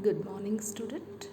Good morning student.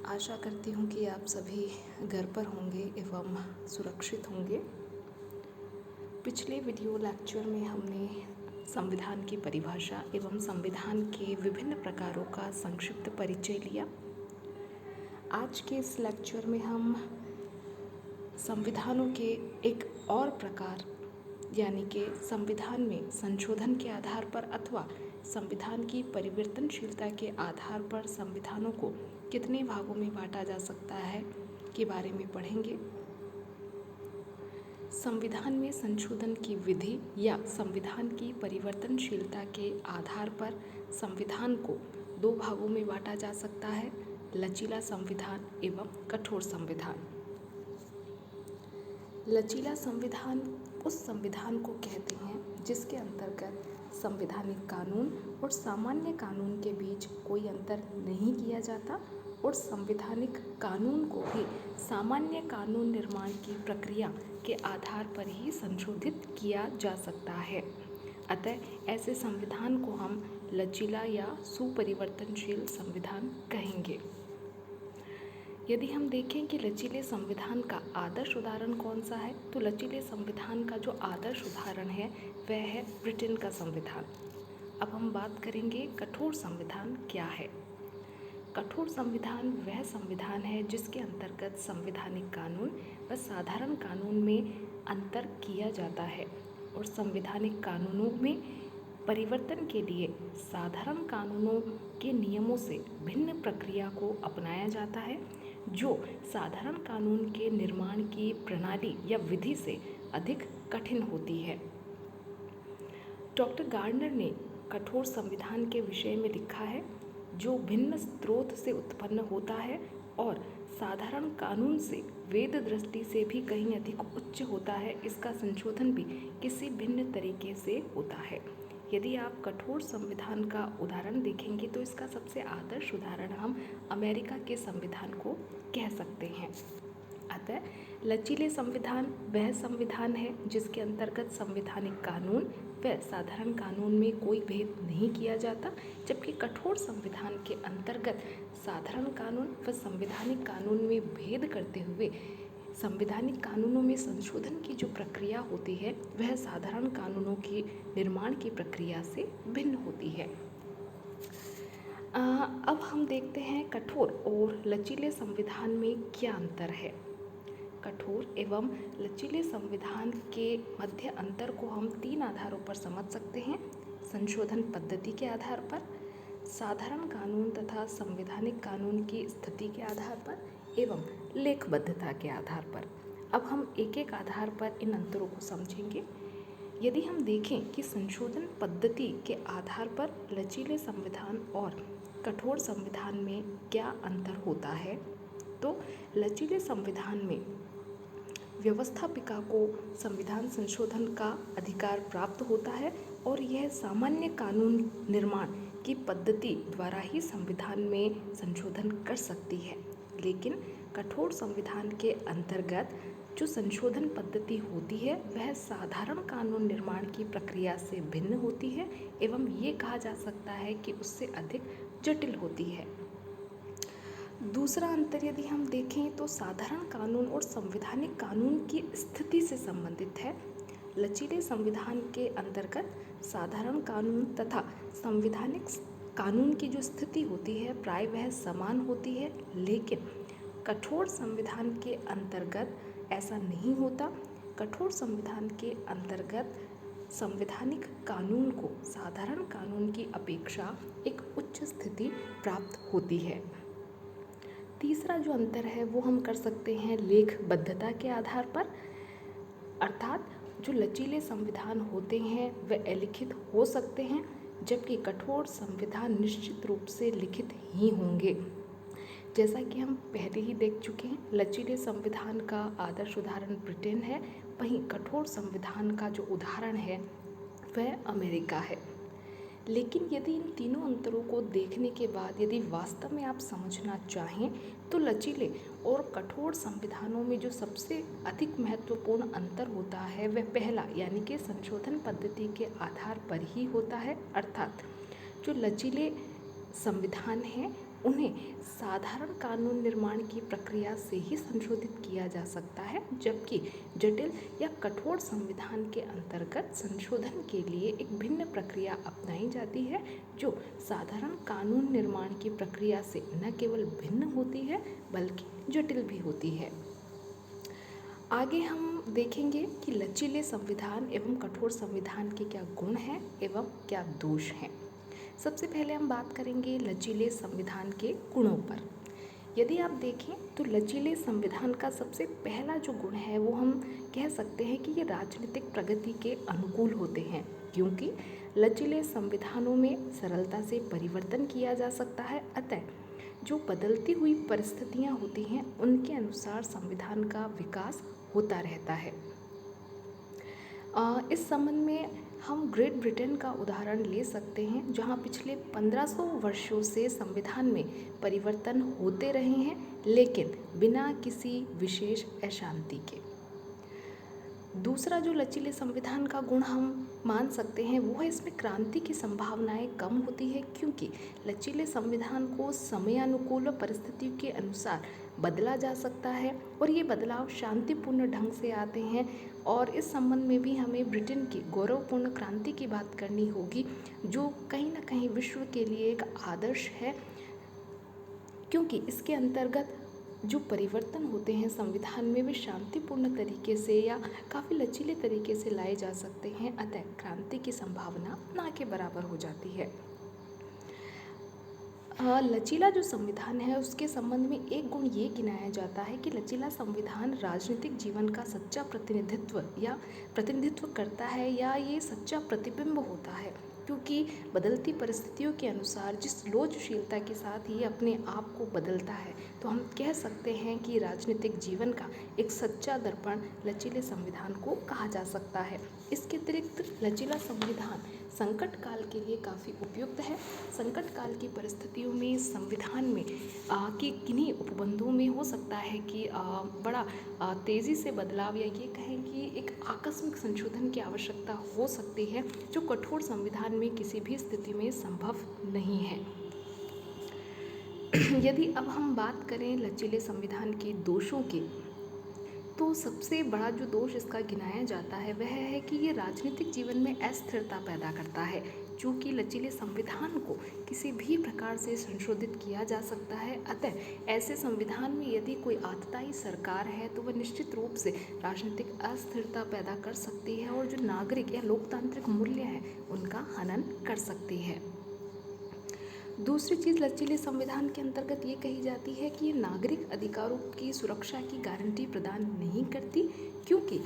आशा करती हूँ कि आप सभी घर पर होंगे एवं सुरक्षित होंगे। पिछले वीडियो लेक्चर में हमने संविधान की परिभाषा एवं संविधान के विभिन्न प्रकारों का संक्षिप्त परिचय लिया। आज के इस लेक्चर में हम संविधानों के एक और प्रकार यानी कि संविधान में संशोधन के आधार पर अथवा संविधान की परिवर्तनशीलता के आधार पर संविधानों को कितने भागों में बांटा जा सकता है के बारे में पढ़ेंगे। संविधान में संशोधन की विधि या संविधान की परिवर्तनशीलता के आधार पर संविधान को दो भागों में बांटा जा सकता है, लचीला संविधान एवं कठोर संविधान। लचीला संविधान उस संविधान को कहते हैं जिसके अंतर्गत संवैधानिक कानून और सामान्य कानून के बीच कोई अंतर नहीं किया जाता और संवैधानिक कानून को भी सामान्य कानून निर्माण की प्रक्रिया के आधार पर ही संशोधित किया जा सकता है। अतः ऐसे संविधान को हम लचीला या सुपरिवर्तनशील संविधान कहेंगे। यदि हम देखें कि लचीले संविधान का आदर्श उदाहरण कौन सा है, तो लचीले संविधान का जो आदर्श उदाहरण है वह है ब्रिटेन का संविधान। अब हम बात करेंगे कठोर संविधान क्या है। कठोर संविधान वह संविधान है जिसके अंतर्गत संवैधानिक कानून व साधारण कानून में अंतर किया जाता है और संवैधानिक कानूनों में परिवर्तन के लिए साधारण कानूनों के नियमों से भिन्न प्रक्रिया को अपनाया जाता है जो साधारण कानून के निर्माण की प्रणाली या विधि से अधिक कठिन होती है। डॉक्टर गार्डनर ने कठोर संविधान के विषय में लिखा है, जो भिन्न स्रोत से उत्पन्न होता है और साधारण कानून से वेद दृष्टि से भी कहीं अधिक उच्च होता है, इसका संशोधन भी किसी भिन्न तरीके से होता है। यदि आप कठोर संविधान का उदाहरण देखेंगे तो इसका सबसे आदर्श उदाहरण हम अमेरिका के संविधान को कह सकते हैं। अतः लचीले संविधान वह संविधान है जिसके अंतर्गत संवैधानिक कानून व साधारण कानून में कोई भेद नहीं किया जाता, जबकि कठोर संविधान के अंतर्गत साधारण कानून व संवैधानिक कानून में भेद करते हुए संवैधानिक कानूनों में संशोधन की जो प्रक्रिया होती है वह साधारण कानूनों की निर्माण की प्रक्रिया से भिन्न होती है। अब हम देखते हैं कठोर और लचीले संविधान में क्या अंतर है। कठोर एवं लचीले संविधान के मध्य अंतर को हम तीन आधारों पर समझ सकते हैं: संशोधन पद्धति के आधार पर, साधारण कानून तथा संवैधानिक कानून की स्थिति के आधार पर एवं लेखबद्धता के आधार पर। अब हम एक एक आधार पर इन अंतरों को समझेंगे। यदि हम देखें कि संशोधन पद्धति के आधार पर लचीले संविधान और कठोर संविधान में क्या अंतर होता है, तो लचीले संविधान में व्यवस्थापिका को संविधान संशोधन का अधिकार प्राप्त होता है और यह सामान्य कानून निर्माण की पद्धति द्वारा ही संविधान में संशोधन कर सकती है। लेकिन कठोर संविधान के अंतर्गत जो संशोधन पद्धति होती है वह साधारण कानून निर्माण की प्रक्रिया से भिन्न होती है एवं ये कहा जा सकता है कि उससे अधिक जटिल होती है। दूसरा अंतर यदि हम देखें तो साधारण कानून और संवैधानिक कानून की स्थिति से संबंधित है। लचीले संविधान के अंतर्गत साधारण कानून तथा संवैधानिक कानून की जो स्थिति होती है प्राय वह समान होती है, लेकिन कठोर संविधान के अंतर्गत ऐसा नहीं होता। कठोर संविधान के अंतर्गत संवैधानिक कानून को साधारण कानून की अपेक्षा एक उच्च स्थिति प्राप्त होती है। तीसरा जो अंतर है वो हम कर सकते हैं लेखबद्धता के आधार पर, अर्थात जो लचीले संविधान होते हैं वे अलिखित हो सकते हैं, जबकि कठोर संविधान निश्चित रूप से लिखित ही होंगे। जैसा कि हम पहले ही देख चुके हैं, लचीले संविधान का आदर्श उदाहरण ब्रिटेन है, वहीं कठोर संविधान का जो उदाहरण है वह अमेरिका है। लेकिन यदि इन तीनों अंतरों को देखने के बाद यदि वास्तव में आप समझना चाहें तो लचीले और कठोर संविधानों में जो सबसे अधिक महत्वपूर्ण अंतर होता है वह पहला यानी कि संशोधन पद्धति के आधार पर ही होता है। अर्थात जो लचीले संविधान हैं उन्हें साधारण कानून निर्माण की प्रक्रिया से ही संशोधित किया जा सकता है, जबकि जटिल या कठोर संविधान के अंतर्गत संशोधन के लिए एक भिन्न प्रक्रिया अपनाई जाती है, जो साधारण कानून निर्माण की प्रक्रिया से न केवल भिन्न होती है बल्कि जटिल भी होती है। आगे हम देखेंगे कि लचीले संविधान एवं कठोर संविधान के क्या गुण हैं एवं क्या दोष हैं। सबसे पहले हम बात करेंगे लचीले संविधान के गुणों पर। यदि आप देखें तो लचीले संविधान का सबसे पहला जो गुण है वो हम कह सकते हैं कि ये राजनीतिक प्रगति के अनुकूल होते हैं, क्योंकि लचीले संविधानों में सरलता से परिवर्तन किया जा सकता है। अतः जो बदलती हुई परिस्थितियां होती हैं उनके अनुसार संविधान का विकास होता रहता है। इस संबंध में हम ग्रेट ब्रिटेन का उदाहरण ले सकते हैं, जहां पिछले 1500 वर्षों से संविधान में परिवर्तन होते रहे हैं, लेकिन बिना किसी विशेष अशांति के। दूसरा जो लचीले संविधान का गुण हम मान सकते हैं वो है इसमें क्रांति की संभावनाएं कम होती है, क्योंकि लचीले संविधान को समयानुकूल व परिस्थितियों के अनुसार बदला जा सकता है और ये बदलाव शांतिपूर्ण ढंग से आते हैं। और इस संबंध में भी हमें ब्रिटेन की गौरवपूर्ण क्रांति की बात करनी होगी, जो कहीं ना कहीं विश्व के लिए एक आदर्श है, क्योंकि इसके अंतर्गत जो परिवर्तन होते हैं संविधान में वे शांतिपूर्ण तरीके से या काफ़ी लचीले तरीके से लाए जा सकते हैं। अतः क्रांति की संभावना ना के बराबर हो जाती है। लचीला जो संविधान है उसके संबंध में एक गुण ये गिनाया जाता है कि लचीला संविधान राजनीतिक जीवन का सच्चा प्रतिनिधित्व करता है, या ये सच्चा प्रतिबिंब होता है, क्योंकि बदलती परिस्थितियों के अनुसार जिस लोचशीलता के साथ ये अपने आप को बदलता है, तो हम कह सकते हैं कि राजनीतिक जीवन का एक सच्चा दर्पण लचीले संविधान को कहा जा सकता है। इसके अतिरिक्त लचीला संविधान संकट काल के लिए काफ़ी उपयुक्त है। संकट काल की परिस्थितियों में संविधान में कि किन्हीं उपबंधों में हो सकता है कि बड़ा तेज़ी से बदलाव या ये कहें कि एक आकस्मिक संशोधन की आवश्यकता हो सकती है, जो कठोर संविधान में किसी भी स्थिति में संभव नहीं है। यदि अब हम बात करें लचीले संविधान के दोषों की, तो सबसे बड़ा जो दोष इसका गिनाया जाता है वह है कि ये राजनीतिक जीवन में अस्थिरता पैदा करता है। चूँकि लचीले संविधान को किसी भी प्रकार से संशोधित किया जा सकता है, अतः ऐसे संविधान में यदि कोई आतताई सरकार है तो वह निश्चित रूप से राजनीतिक अस्थिरता पैदा कर सकती है और जो नागरिक या लोकतांत्रिक मूल्य है उनका हनन कर सकती है। दूसरी चीज़ लचीले संविधान के अंतर्गत ये कही जाती है कि ये नागरिक अधिकारों की सुरक्षा की गारंटी प्रदान नहीं करती, क्योंकि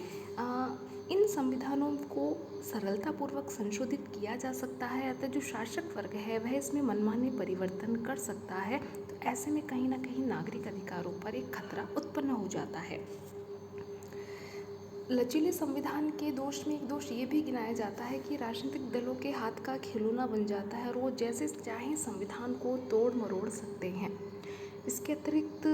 इन संविधानों को सरलतापूर्वक संशोधित किया जा सकता है। अतः जो शासक वर्ग है वह इसमें मनमाने परिवर्तन कर सकता है, तो ऐसे में कहीं ना कहीं नागरिक अधिकारों पर एक खतरा उत्पन्न हो जाता है। लचीले संविधान के दोष में एक दोष ये भी गिनाया जाता है कि राजनीतिक दलों के हाथ का खिलौना बन जाता है और वो जैसे चाहें संविधान को तोड़ मरोड़ सकते हैं। इसके अतिरिक्त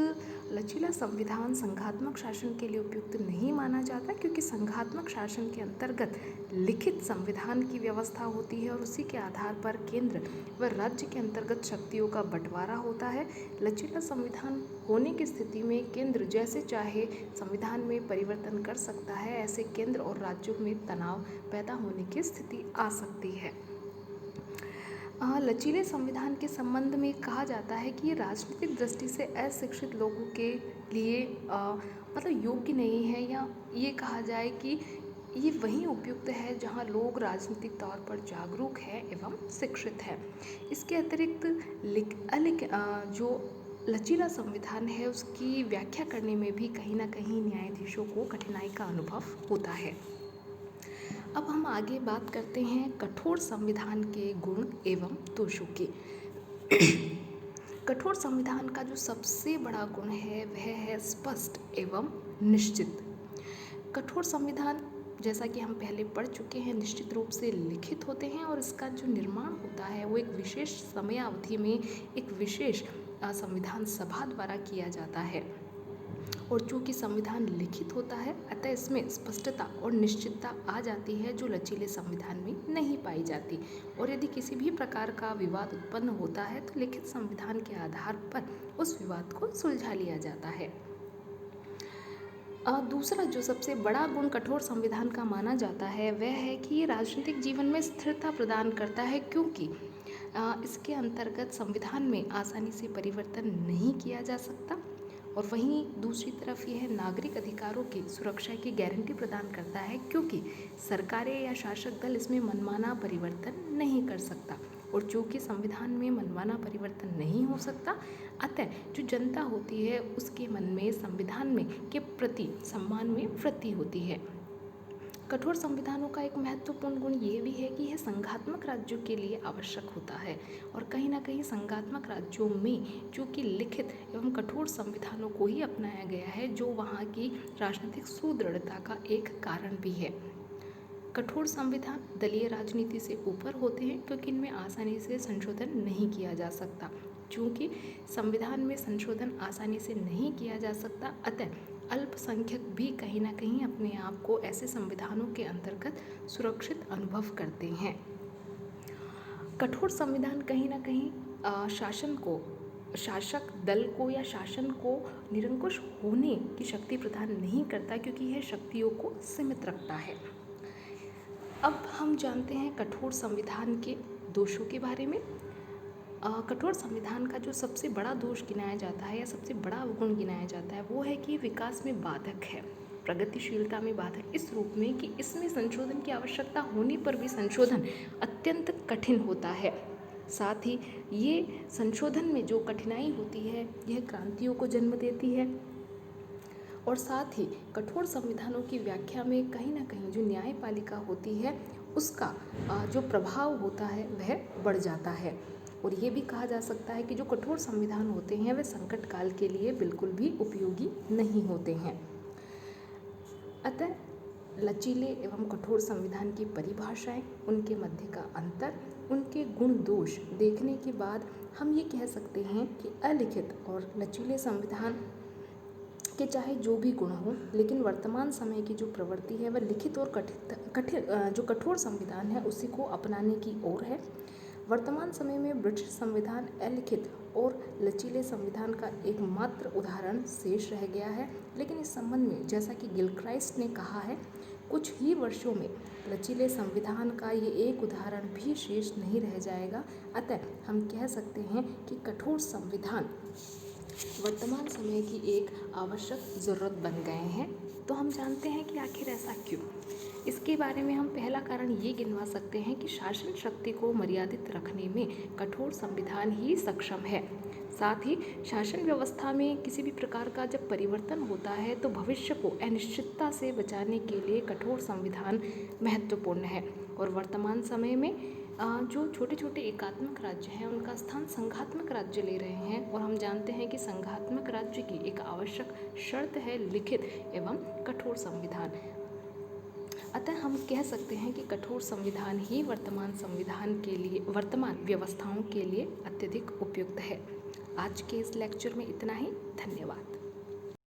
लचीला संविधान संघात्मक शासन के लिए उपयुक्त नहीं माना जाता, क्योंकि संघात्मक शासन के अंतर्गत लिखित संविधान की व्यवस्था होती है और उसी के आधार पर केंद्र व राज्य के अंतर्गत शक्तियों का बंटवारा होता है। लचीला संविधान होने की स्थिति में केंद्र जैसे चाहे संविधान में परिवर्तन कर सकता है। ऐसे केंद्र और राज्यों में तनाव पैदा होने की स्थिति आ सकती है। लचीले संविधान के संबंध में कहा जाता है कि ये राजनीतिक दृष्टि से अशिक्षित लोगों के लिए मतलब योग्य नहीं है, या ये कहा जाए कि ये वहीं उपयुक्त है जहां लोग राजनीतिक तौर पर जागरूक है एवं शिक्षित है। इसके अतिरिक्त जो लचीला संविधान है उसकी व्याख्या करने में भी कहीं ना कहीं न्यायाधीशों को कठिनाई का अनुभव होता है। अब हम आगे बात करते हैं कठोर संविधान के गुण एवं दोषों की। कठोर संविधान का जो सबसे बड़ा गुण है वह है स्पष्ट एवं निश्चित। कठोर संविधान जैसा कि हम पहले पढ़ चुके हैं निश्चित रूप से लिखित होते हैं और इसका जो निर्माण होता है वो एक विशेष समयावधि में एक विशेष संविधान सभा द्वारा किया जाता है। और चूँकि संविधान लिखित होता है अतः इसमें स्पष्टता और निश्चितता आ जाती है जो लचीले संविधान में नहीं पाई जाती और यदि किसी भी प्रकार का विवाद उत्पन्न होता है तो लिखित संविधान के आधार पर उस विवाद को सुलझा लिया जाता है। दूसरा जो सबसे बड़ा गुण कठोर संविधान का माना जाता है वह है कि ये राजनीतिक जीवन में स्थिरता प्रदान करता है, क्योंकि इसके अंतर्गत संविधान में आसानी से परिवर्तन नहीं किया जा सकता। और वहीं दूसरी तरफ यह नागरिक अधिकारों की सुरक्षा की गारंटी प्रदान करता है, क्योंकि सरकारें या शासक दल इसमें मनमाना परिवर्तन नहीं कर सकता। और चूँकि संविधान में मनमाना परिवर्तन नहीं हो सकता, अतः जो जनता होती है उसके मन में संविधान में के प्रति सम्मान में वृद्धि होती है। कठोर संविधानों का एक महत्वपूर्ण गुण ये भी है कि यह संघात्मक राज्यों के लिए आवश्यक होता है और कहीं ना कहीं संघात्मक राज्यों में चूँकि लिखित एवं कठोर संविधानों को ही अपनाया गया है, जो वहाँ की राजनीतिक सुदृढ़ता का एक कारण भी है। कठोर संविधान दलीय राजनीति से ऊपर होते हैं क्योंकि इनमें आसानी से संशोधन नहीं किया जा सकता। चूँकि संविधान में संशोधन आसानी से नहीं किया जा सकता, अतः अल्पसंख्यक भी कहीं ना कहीं अपने आप को ऐसे संविधानों के अंतर्गत सुरक्षित अनुभव करते हैं। कठोर संविधान कहीं ना कहीं शासक दल को या शासन को निरंकुश होने की शक्ति प्रदान नहीं करता, क्योंकि यह शक्तियों को सीमित रखता है। अब हम जानते हैं कठोर संविधान के दोषों के बारे में। कठोर संविधान का जो सबसे बड़ा दोष गिनाया जाता है या सबसे बड़ा अवगुण गिनाया जाता है वो है कि विकास में बाधक है, प्रगतिशीलता में बाधक इस रूप में कि इसमें संशोधन की आवश्यकता होने पर भी संशोधन अत्यंत कठिन होता है। साथ ही ये संशोधन में जो कठिनाई होती है यह क्रांतियों को जन्म देती है और साथ ही कठोर संविधानों की व्याख्या में कहीं ना कहीं जो न्यायपालिका होती है उसका जो प्रभाव होता है वह बढ़ जाता है। और ये भी कहा जा सकता है कि जो कठोर संविधान होते हैं वे संकट काल के लिए बिल्कुल भी उपयोगी नहीं होते हैं। अतः लचीले एवं कठोर संविधान की परिभाषाएं, उनके मध्य का अंतर, उनके गुण दोष देखने के बाद हम ये कह सकते हैं कि अलिखित और लचीले संविधान के चाहे जो भी गुण हो, लेकिन वर्तमान समय की जो प्रवृत्ति है वह लिखित और जो कठोर संविधान है उसी को अपनाने की ओर है। वर्तमान समय में ब्रिटिश संविधान अलिखित और लचीले संविधान का एकमात्र उदाहरण शेष रह गया है, लेकिन इस संबंध में जैसा कि गिलक्राइस्ट ने कहा है, कुछ ही वर्षों में लचीले संविधान का ये एक उदाहरण भी शेष नहीं रह जाएगा। अतः हम कह सकते हैं कि कठोर संविधान वर्तमान समय की एक आवश्यक ज़रूरत बन गए हैं। तो हम जानते हैं कि आखिर ऐसा क्यों। इसके बारे में हम पहला कारण ये गिनवा सकते हैं कि शासन शक्ति को मर्यादित रखने में कठोर संविधान ही सक्षम है। साथ ही शासन व्यवस्था में किसी भी प्रकार का जब परिवर्तन होता है तो भविष्य को अनिश्चितता से बचाने के लिए कठोर संविधान महत्वपूर्ण है। और वर्तमान समय में जो छोटे छोटे एकात्मक राज्य हैं उनका स्थान संघात्मक राज्य ले रहे हैं और हम जानते हैं कि संघात्मक राज्य की एक आवश्यक शर्त है लिखित एवं कठोर संविधान। अतः हम कह सकते हैं कि कठोर संविधान ही वर्तमान व्यवस्थाओं के लिए अत्यधिक उपयुक्त है। आज के इस लेक्चर में इतना ही। धन्यवाद।